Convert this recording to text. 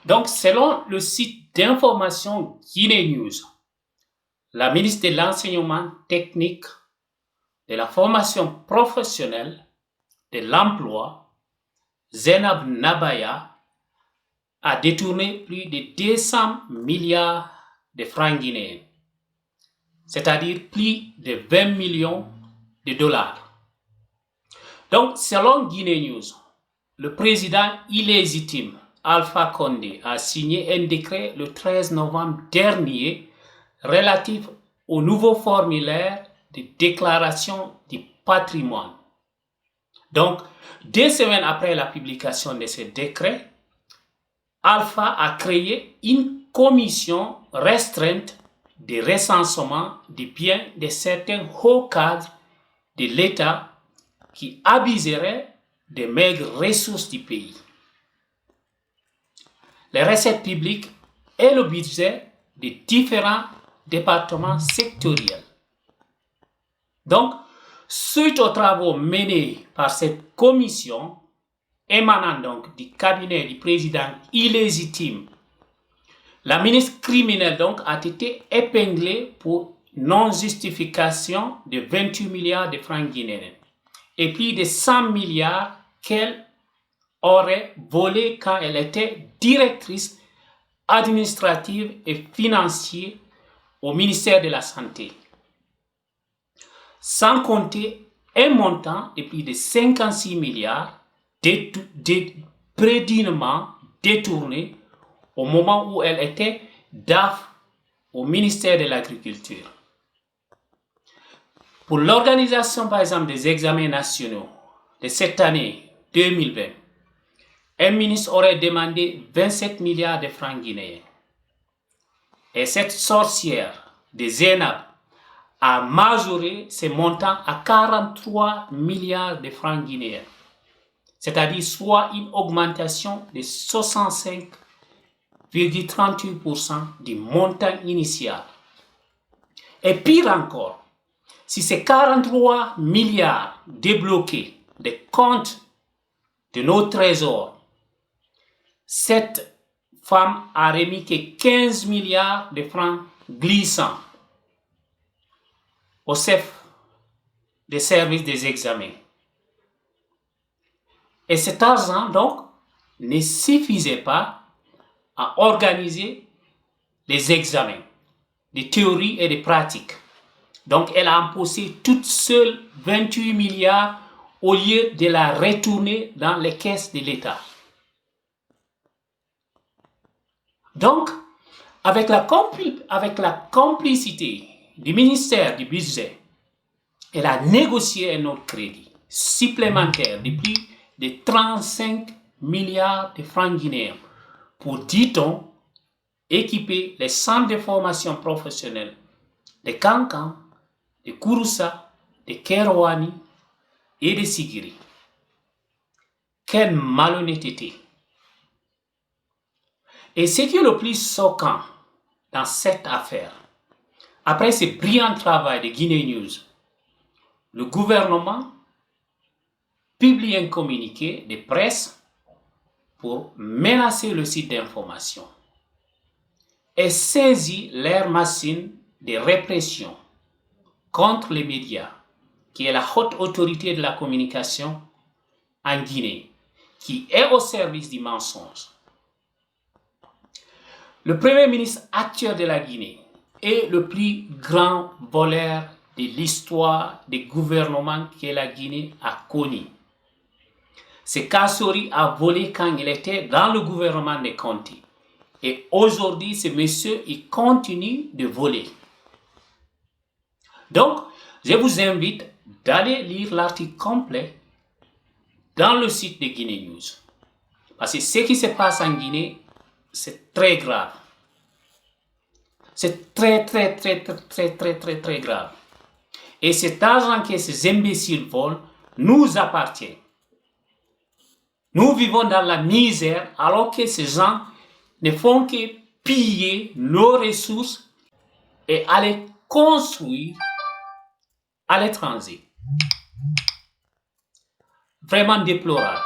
Donc, selon le site d'information Guinée News, la ministre de l'Enseignement technique, de la formation professionnelle, de l'emploi, Zainab Nabaya, a détourné plus de 200 milliards de francs guinéens, c'est-à-dire plus de 20 millions de dollars. Donc, selon Guinée News, le président illégitime Alpha Condé a signé un décret le 13 novembre dernier relatif au nouveau formulaire de déclaration du patrimoine. Donc, 2 semaines après la publication de ce décret, Alpha a créé une commission restreinte de recensement des biens de certains hauts cadres de l'État qui abuseraient des maigres ressources du pays. Les recettes publiques et le budget des différents départements sectoriels. Donc, suite aux travaux menés par cette commission, émanant donc du cabinet du président illégitime, la ministre criminelle donc a été épinglée pour non-justification de 28 milliards de francs guinéens et plus de 100 milliards qu'elle aurait volé quand elle était directrice administrative et financière au ministère de la Santé. Sans compter un montant de plus de 56 milliards prédûment détournés au moment où elle était DAF au ministère de l'Agriculture. Pour l'organisation, par exemple, des examens nationaux de cette année 2020, un ministre aurait demandé 27 milliards de francs guinéens. Et cette sorcière de Zainab a majoré ce montant à 43 milliards de francs guinéens, c'est-à-dire soit une augmentation de 65,38% du montant initial. Et pire encore, si ces 43 milliards débloqués des comptes de nos trésors, cette femme a remis que 15 milliards de francs glissants au chef des services des examens. Et cet argent, donc, ne suffisait pas à organiser les examens de théorie et de pratique. Donc, elle a empoché toute seule 28 milliards au lieu de la retourner dans les caisses de l'État. Donc, avec la complicité du ministère du Budget, elle a négocié un autre crédit supplémentaire de plus de 35 milliards de francs guinéens pour, dit-on, équiper les centres de formation professionnelle de Kankan, de Kouroussa, de Kerouani et de Sigiri. Quelle malhonnêteté! Et ce qui est le plus choquant dans cette affaire, après ce brillant travail de Guinée News, le gouvernement publie un communiqué de presse pour menacer le site d'information et saisit leur machine de répression contre les médias, qui est la haute autorité de la communication en Guinée, qui est au service du mensonge. Le premier ministre actuel de la Guinée est le plus grand voleur de l'histoire des gouvernements que la Guinée a connu. Ce Kassori a volé quand il était dans le gouvernement de Conté. Et aujourd'hui, ce monsieur, il continue de voler. Donc, je vous invite d'aller lire l'article complet dans le site de Guinée News. Parce que ce qui se passe en Guinée, c'est très grave. C'est très grave. Et cet argent que ces imbéciles volent nous appartient. Nous vivons dans la misère alors que ces gens ne font que piller nos ressources et aller construire à l'étranger. Vraiment déplorable.